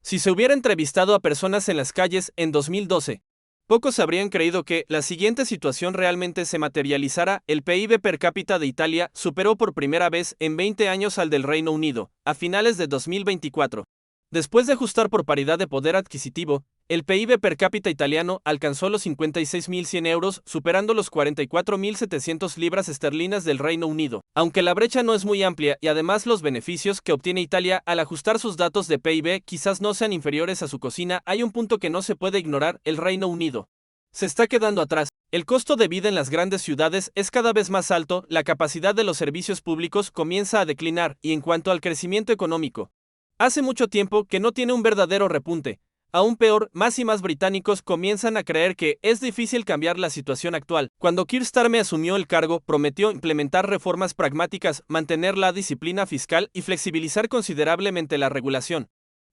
Si se hubiera entrevistado a personas en las calles en 2012, pocos habrían creído que la siguiente situación realmente se materializara. El PIB per cápita de Italia superó por primera vez en 20 años al del Reino Unido, a finales de 2024. Después de ajustar por paridad de poder adquisitivo, el PIB per cápita italiano alcanzó los 56.100 euros, superando los 44.700 libras esterlinas del Reino Unido. Aunque la brecha no es muy amplia y además los beneficios que obtiene Italia al ajustar sus datos de PIB quizás no sean inferiores a su cocina, hay un punto que no se puede ignorar: el Reino Unido se está quedando atrás. El costo de vida en las grandes ciudades es cada vez más alto, la capacidad de los servicios públicos comienza a declinar y en cuanto al crecimiento económico, hace mucho tiempo que no tiene un verdadero repunte. Aún peor, más y más británicos comienzan a creer que es difícil cambiar la situación actual. Cuando Keir Starmer asumió el cargo, prometió implementar reformas pragmáticas, mantener la disciplina fiscal y flexibilizar considerablemente la regulación,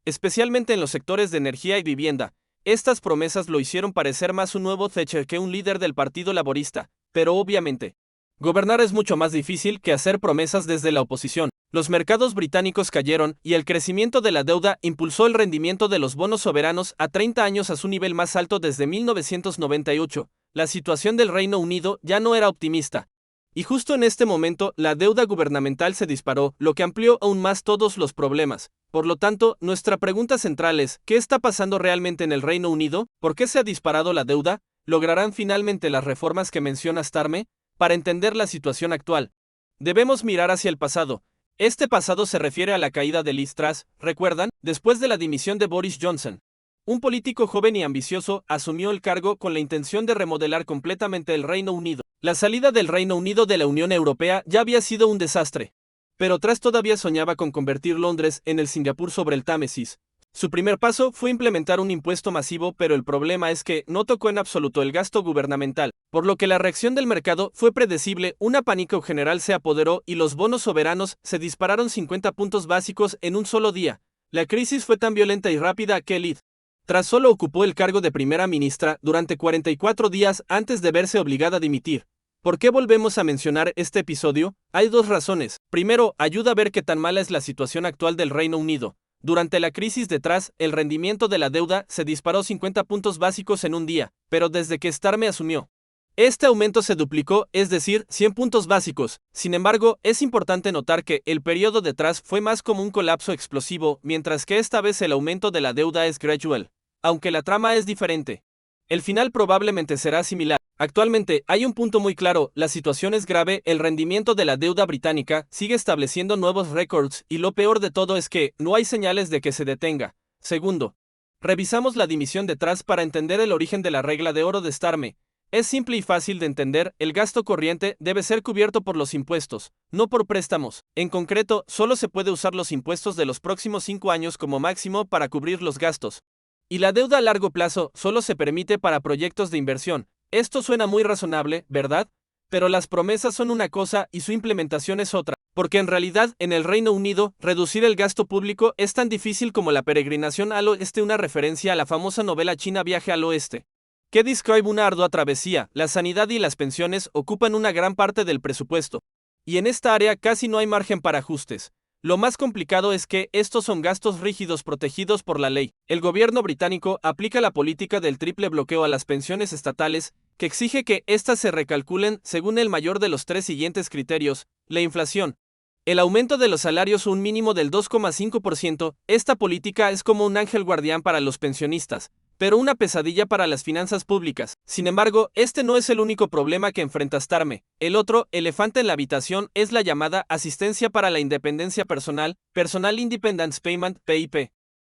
especialmente en los sectores de energía y vivienda. Estas promesas lo hicieron parecer más un nuevo Thatcher que un líder del Partido Laborista, pero obviamente, gobernar es mucho más difícil que hacer promesas desde la oposición. Los mercados británicos cayeron y el crecimiento de la deuda impulsó el rendimiento de los bonos soberanos a 30 años a su nivel más alto desde 1998. La situación del Reino Unido ya no era optimista. Y justo en este momento, la deuda gubernamental se disparó, lo que amplió aún más todos los problemas. Por lo tanto, nuestra pregunta central es: ¿qué está pasando realmente en el Reino Unido? ¿Por qué se ha disparado la deuda? ¿Lograrán finalmente las reformas que menciona Starmer? Para entender la situación actual, debemos mirar hacia el pasado. Este pasado se refiere a la caída de Liz Truss, ¿recuerdan? Después de la dimisión de Boris Johnson, un político joven y ambicioso asumió el cargo con la intención de remodelar completamente el Reino Unido. La salida del Reino Unido de la Unión Europea ya había sido un desastre, pero Truss todavía soñaba con convertir Londres en el Singapur sobre el Támesis. Su primer paso fue implementar un impuesto masivo, pero el problema es que no tocó en absoluto el gasto gubernamental, por lo que la reacción del mercado fue predecible. Una pánico general se apoderó y los bonos soberanos se dispararon 50 puntos básicos en un solo día. La crisis fue tan violenta y rápida que Liz Truss solo ocupó el cargo de primera ministra durante 44 días antes de verse obligada a dimitir. ¿Por qué volvemos a mencionar este episodio? Hay dos razones. Primero, ayuda a ver qué tan mala es la situación actual del Reino Unido. Durante la crisis de Truss, el rendimiento de la deuda se disparó 50 puntos básicos en un día, pero desde que Starmer asumió, este aumento se duplicó, es decir, 100 puntos básicos. Sin embargo, es importante notar que el periodo de Truss fue más como un colapso explosivo, mientras que esta vez el aumento de la deuda es gradual. Aunque la trama es diferente, el final probablemente será similar. Actualmente hay un punto muy claro: la situación es grave, el rendimiento de la deuda británica sigue estableciendo nuevos récords y lo peor de todo es que no hay señales de que se detenga. Segundo, revisamos la dimisión de Truss para entender el origen de la regla de oro de Starmer. Es simple y fácil de entender: el gasto corriente debe ser cubierto por los impuestos, no por préstamos. En concreto, solo se puede usar los impuestos de los próximos 5 años como máximo para cubrir los gastos. Y la deuda a largo plazo solo se permite para proyectos de inversión. Esto suena muy razonable, ¿verdad? Pero las promesas son una cosa y su implementación es otra, porque en realidad en el Reino Unido reducir el gasto público es tan difícil como la peregrinación al oeste, una referencia a la famosa novela china Viaje al Oeste, que describe una ardua travesía. La sanidad y las pensiones ocupan una gran parte del presupuesto, y en esta área casi no hay margen para ajustes. Lo más complicado es que estos son gastos rígidos protegidos por la ley. El gobierno británico aplica la política del triple bloqueo a las pensiones estatales, que exige que éstas se recalculen según el mayor de los 3 siguientes criterios: la inflación, el aumento de los salarios un mínimo del 2,5%. Esta política es como un ángel guardián para los pensionistas, pero una pesadilla para las finanzas públicas. Sin embargo, este no es el único problema que enfrenta Starmer. El otro elefante en la habitación es la llamada Asistencia para la Independencia Personal, Personal Independence Payment, PIP,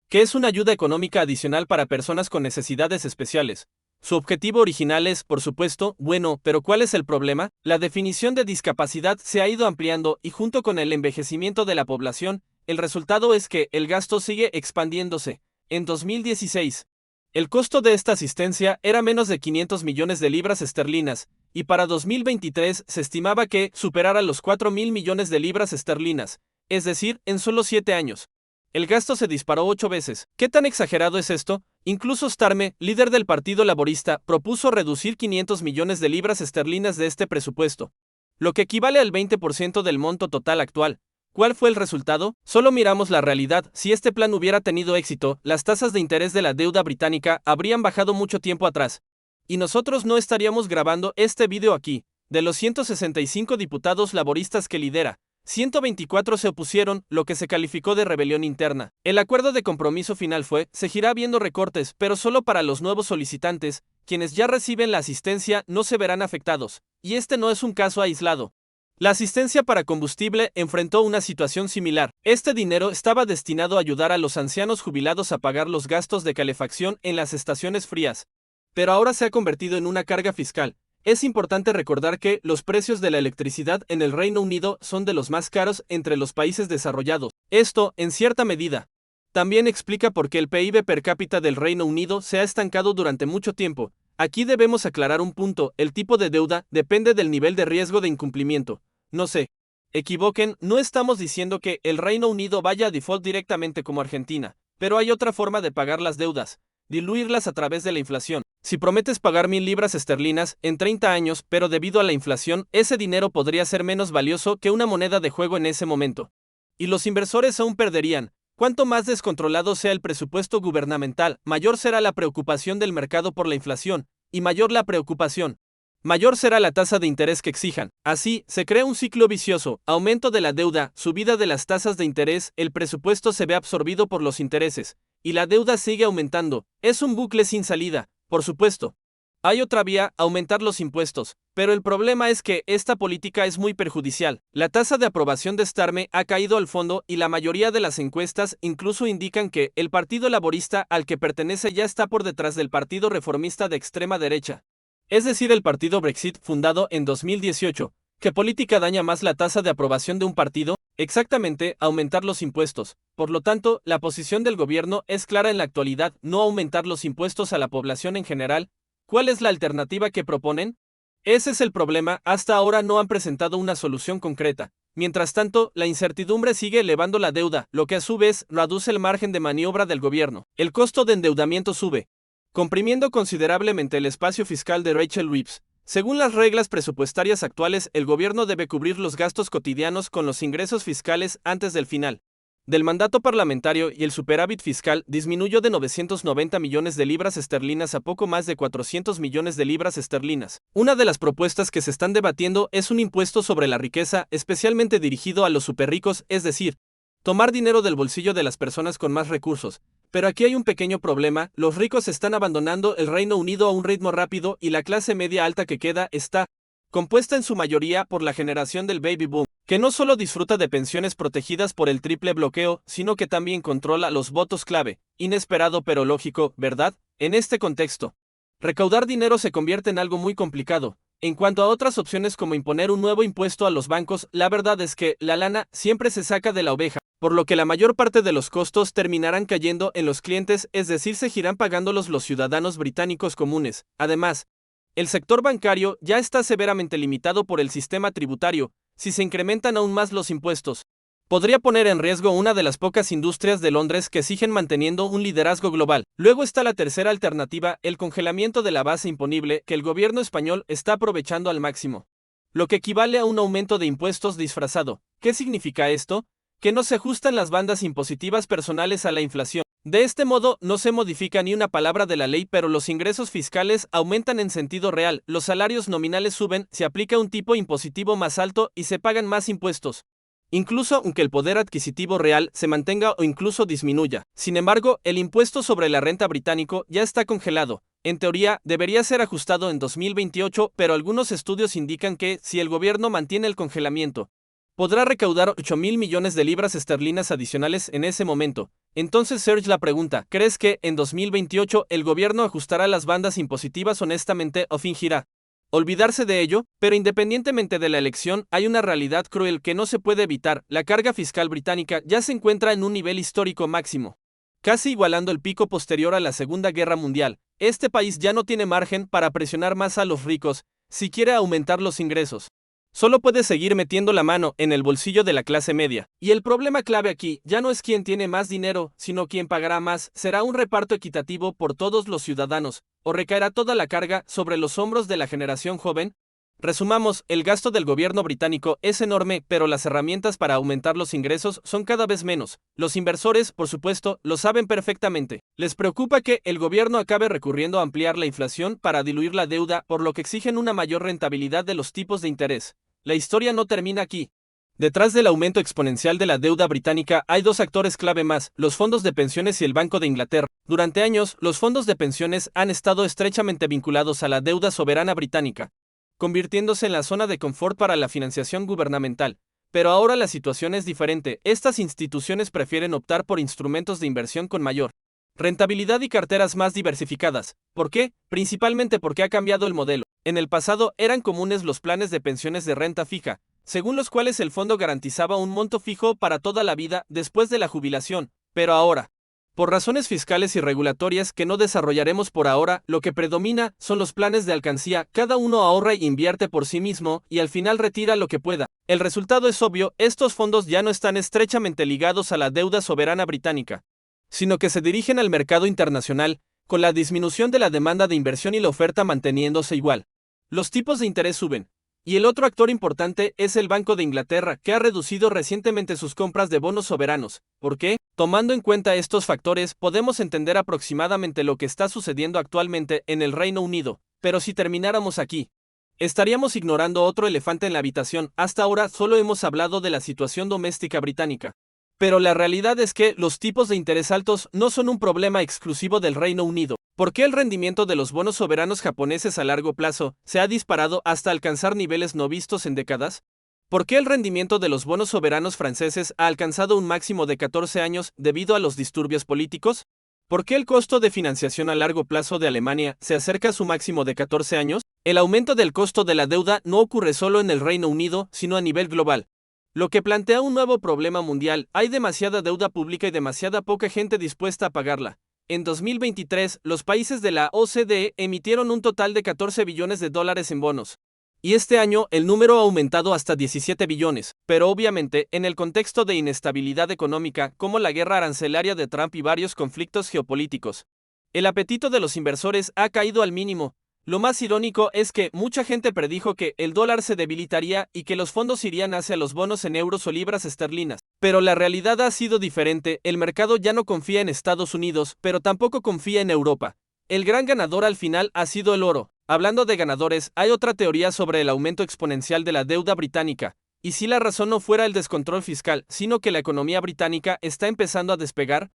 que es una ayuda económica adicional para personas con necesidades especiales. Su objetivo original es, por supuesto, bueno, pero ¿cuál es el problema? La definición de discapacidad se ha ido ampliando y junto con el envejecimiento de la población, el resultado es que el gasto sigue expandiéndose. En 2016, el costo de esta asistencia era menos de 500 millones de libras esterlinas, y para 2023 se estimaba que superara los 4.000 millones de libras esterlinas, es decir, en solo 7 años. El gasto se disparó 8 veces. ¿Qué tan exagerado es esto? Incluso Starmer, líder del Partido Laborista, propuso reducir 500 millones de libras esterlinas de este presupuesto, lo que equivale al 20% del monto total actual. ¿Cuál fue el resultado? Solo miramos la realidad. Si este plan hubiera tenido éxito, las tasas de interés de la deuda británica habrían bajado mucho tiempo atrás. Y nosotros no estaríamos grabando este video aquí. De los 165 diputados laboristas que lidera, 124 se opusieron, lo que se calificó de rebelión interna. El acuerdo de compromiso final fue: seguirá habiendo recortes, pero solo para los nuevos solicitantes, quienes ya reciben la asistencia no se verán afectados. Y este no es un caso aislado. La asistencia para combustible enfrentó una situación similar. Este dinero estaba destinado a ayudar a los ancianos jubilados a pagar los gastos de calefacción en las estaciones frías. Pero ahora se ha convertido en una carga fiscal. Es importante recordar que los precios de la electricidad en el Reino Unido son de los más caros entre los países desarrollados. Esto, en cierta medida, también explica por qué el PIB per cápita del Reino Unido se ha estancado durante mucho tiempo. Aquí debemos aclarar un punto: el tipo de deuda depende del nivel de riesgo de incumplimiento. No se equivoquen, no estamos diciendo que el Reino Unido vaya a default directamente como Argentina, pero hay otra forma de pagar las deudas: diluirlas a través de la inflación. Si prometes pagar 1.000 libras esterlinas en 30 años, pero debido a la inflación, ese dinero podría ser menos valioso que una moneda de juego en ese momento. Y los inversores aún perderían. Cuanto más descontrolado sea el presupuesto gubernamental, mayor será la preocupación del mercado por la inflación, y mayor la preocupación, mayor será la tasa de interés que exijan. Así, se crea un ciclo vicioso: aumento de la deuda, subida de las tasas de interés, el presupuesto se ve absorbido por los intereses, y la deuda sigue aumentando. Es un bucle sin salida. Por supuesto, hay otra vía: aumentar los impuestos, pero el problema es que esta política es muy perjudicial. La tasa de aprobación de Starmer ha caído al fondo y la mayoría de las encuestas incluso indican que el Partido Laborista al que pertenece ya está por detrás del Partido Reformista de extrema derecha, es decir, el partido Brexit, fundado en 2018. ¿Qué política daña más la tasa de aprobación de un partido? Exactamente, aumentar los impuestos. Por lo tanto, la posición del gobierno es clara en la actualidad: no aumentar los impuestos a la población en general. ¿Cuál es la alternativa que proponen? Ese es el problema: hasta ahora no han presentado una solución concreta. Mientras tanto, la incertidumbre sigue elevando la deuda, lo que a su vez reduce el margen de maniobra del gobierno. El costo de endeudamiento sube, comprimiendo considerablemente el espacio fiscal de Rachel Reeves. Según las reglas presupuestarias actuales, el gobierno debe cubrir los gastos cotidianos con los ingresos fiscales antes del final del mandato parlamentario, y el superávit fiscal disminuyó de 990 millones de libras esterlinas a poco más de 400 millones de libras esterlinas. Una de las propuestas que se están debatiendo es un impuesto sobre la riqueza, especialmente dirigido a los superricos, es decir, tomar dinero del bolsillo de las personas con más recursos. Pero aquí hay un pequeño problema: los ricos están abandonando el Reino Unido a un ritmo rápido y la clase media alta que queda está compuesta en su mayoría por la generación del baby boom, que no solo disfruta de pensiones protegidas por el triple bloqueo, sino que también controla los votos clave. Inesperado pero lógico, ¿verdad? En este contexto, recaudar dinero se convierte en algo muy complicado. En cuanto a otras opciones como imponer un nuevo impuesto a los bancos, la verdad es que la lana siempre se saca de la oveja, por lo que la mayor parte de los costos terminarán cayendo en los clientes, es decir, seguirán pagándolos los ciudadanos británicos comunes. Además, el sector bancario ya está severamente limitado por el sistema tributario. Si se incrementan aún más los impuestos, podría poner en riesgo una de las pocas industrias de Londres que siguen manteniendo un liderazgo global. Luego está la tercera alternativa: el congelamiento de la base imponible, que el gobierno español está aprovechando al máximo, lo que equivale a un aumento de impuestos disfrazado. ¿Qué significa esto? Que no se ajustan las bandas impositivas personales a la inflación. De este modo, no se modifica ni una palabra de la ley, pero los ingresos fiscales aumentan en sentido real. Los salarios nominales suben, se aplica un tipo impositivo más alto y se pagan más impuestos, incluso aunque el poder adquisitivo real se mantenga o incluso disminuya. Sin embargo, el impuesto sobre la renta británico ya está congelado. En teoría, debería ser ajustado en 2028, pero algunos estudios indican que, si el gobierno mantiene el congelamiento, podrá recaudar 8.000 millones de libras esterlinas adicionales en ese momento. Entonces Serge la pregunta: ¿crees que en 2028 el gobierno ajustará las bandas impositivas honestamente o fingirá olvidarse de ello? Pero independientemente de la elección, hay una realidad cruel que no se puede evitar: la carga fiscal británica ya se encuentra en un nivel histórico máximo, casi igualando el pico posterior a la Segunda Guerra Mundial. Este país ya no tiene margen para presionar más a los ricos si quiere aumentar los ingresos. Solo puede seguir metiendo la mano en el bolsillo de la clase media. Y el problema clave aquí ya no es quién tiene más dinero, sino quién pagará más. ¿Será un reparto equitativo por todos los ciudadanos, o recaerá toda la carga sobre los hombros de la generación joven? Resumamos, el gasto del gobierno británico es enorme, pero las herramientas para aumentar los ingresos son cada vez menos. Los inversores, por supuesto, lo saben perfectamente. Les preocupa que el gobierno acabe recurriendo a ampliar la inflación para diluir la deuda, por lo que exigen una mayor rentabilidad de los tipos de interés. La historia no termina aquí. Detrás del aumento exponencial de la deuda británica hay dos actores clave más, los fondos de pensiones y el Banco de Inglaterra. Durante años, los fondos de pensiones han estado estrechamente vinculados a la deuda soberana británica, convirtiéndose en la zona de confort para la financiación gubernamental. Pero ahora la situación es diferente. Estas instituciones prefieren optar por instrumentos de inversión con mayor rentabilidad y carteras más diversificadas. ¿Por qué? Principalmente porque ha cambiado el modelo. En el pasado eran comunes los planes de pensiones de renta fija, según los cuales el fondo garantizaba un monto fijo para toda la vida después de la jubilación. Pero ahora, por razones fiscales y regulatorias que no desarrollaremos por ahora, lo que predomina son los planes de alcancía. Cada uno ahorra e invierte por sí mismo y al final retira lo que pueda. El resultado es obvio, estos fondos ya no están estrechamente ligados a la deuda soberana británica, sino que se dirigen al mercado internacional, con la disminución de la demanda de inversión y la oferta manteniéndose igual. Los tipos de interés suben. Y el otro actor importante es el Banco de Inglaterra, que ha reducido recientemente sus compras de bonos soberanos. ¿Por qué? Tomando en cuenta estos factores, podemos entender aproximadamente lo que está sucediendo actualmente en el Reino Unido. Pero si termináramos aquí, estaríamos ignorando otro elefante en la habitación. Hasta ahora solo hemos hablado de la situación doméstica británica. Pero la realidad es que los tipos de interés altos no son un problema exclusivo del Reino Unido. ¿Por qué el rendimiento de los bonos soberanos japoneses a largo plazo se ha disparado hasta alcanzar niveles no vistos en décadas? ¿Por qué el rendimiento de los bonos soberanos franceses ha alcanzado un máximo de 14 años debido a los disturbios políticos? ¿Por qué el costo de financiación a largo plazo de Alemania se acerca a su máximo de 14 años? El aumento del costo de la deuda no ocurre solo en el Reino Unido, sino a nivel global, lo que plantea un nuevo problema mundial. Hay demasiada deuda pública y demasiada poca gente dispuesta a pagarla. En 2023, los países de la OCDE emitieron un total de 14 billones de dólares en bonos. Y este año el número ha aumentado hasta 17 billones, pero obviamente en el contexto de inestabilidad económica como la guerra arancelaria de Trump y varios conflictos geopolíticos, el apetito de los inversores ha caído al mínimo. Lo más irónico es que mucha gente predijo que el dólar se debilitaría y que los fondos irían hacia los bonos en euros o libras esterlinas. Pero la realidad ha sido diferente. El mercado ya no confía en Estados Unidos, pero tampoco confía en Europa. El gran ganador al final ha sido el oro. Hablando de ganadores, hay otra teoría sobre el aumento exponencial de la deuda británica. Y si la razón no fuera el descontrol fiscal, sino que la economía británica está empezando a despegar.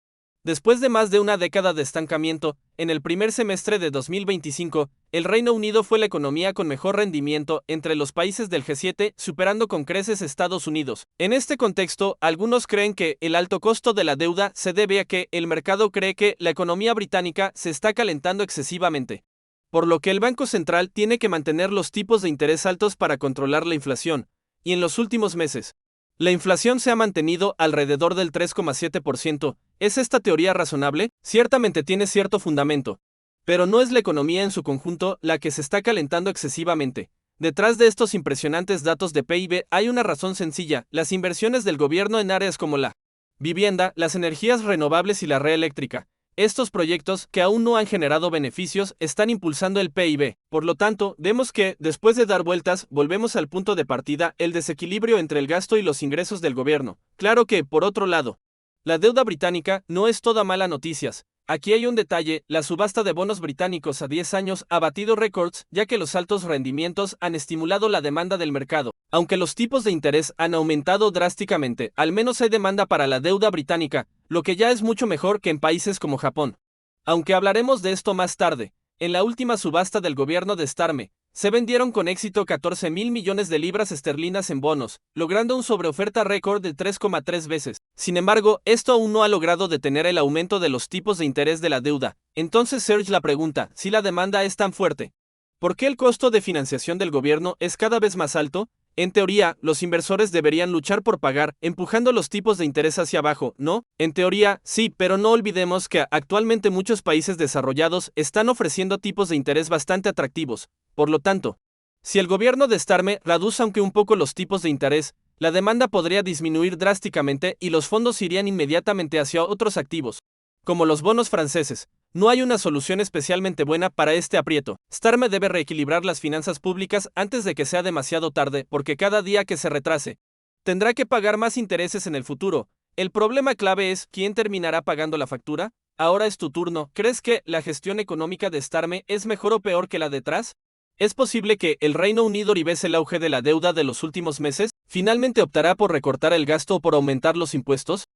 Después de más de una década de estancamiento, en el primer semestre de 2025, el Reino Unido fue la economía con mejor rendimiento entre los países del G7, superando con creces Estados Unidos. En este contexto, algunos creen que el alto costo de la deuda se debe a que el mercado cree que la economía británica se está calentando excesivamente, por lo que el Banco Central tiene que mantener los tipos de interés altos para controlar la inflación. Y en los últimos meses, la inflación se ha mantenido alrededor del 3,7%. ¿Es esta teoría razonable? Ciertamente tiene cierto fundamento. Pero no es la economía en su conjunto la que se está calentando excesivamente. Detrás de estos impresionantes datos de PIB hay una razón sencilla: las inversiones del gobierno en áreas como la vivienda, las energías renovables y la red eléctrica. Estos proyectos, que aún no han generado beneficios, están impulsando el PIB. Por lo tanto, vemos que, después de dar vueltas, volvemos al punto de partida, el desequilibrio entre el gasto y los ingresos del gobierno. Claro que, por otro lado, la deuda británica no es toda mala noticias. Aquí hay un detalle: la subasta de bonos británicos a 10 años ha batido récords, ya que los altos rendimientos han estimulado la demanda del mercado. Aunque los tipos de interés han aumentado drásticamente, al menos hay demanda para la deuda británica, lo que ya es mucho mejor que en países como Japón. Aunque hablaremos de esto más tarde, en la última subasta del gobierno de Starmer, se vendieron con éxito 14.000 millones de libras esterlinas en bonos, logrando un sobreoferta récord de 3,3 veces. Sin embargo, esto aún no ha logrado detener el aumento de los tipos de interés de la deuda. Entonces surge la pregunta: si la demanda es tan fuerte, ¿por qué el costo de financiación del gobierno es cada vez más alto? En teoría, los inversores deberían luchar por pagar, empujando los tipos de interés hacia abajo, ¿no? En teoría, sí, pero no olvidemos que actualmente muchos países desarrollados están ofreciendo tipos de interés bastante atractivos. Por lo tanto, si el gobierno de Starmer reduce aunque un poco los tipos de interés, la demanda podría disminuir drásticamente y los fondos irían inmediatamente hacia otros activos, como los bonos franceses. No hay una solución especialmente buena para este aprieto. Starmer debe reequilibrar las finanzas públicas antes de que sea demasiado tarde, porque cada día que se retrase, tendrá que pagar más intereses en el futuro. El problema clave es, ¿quién terminará pagando la factura? Ahora es tu turno. ¿Crees que la gestión económica de Starmer es mejor o peor que la de Truss? ¿Es posible que el Reino Unido revise el auge de la deuda de los últimos meses? ¿Finalmente optará por recortar el gasto o por aumentar los impuestos?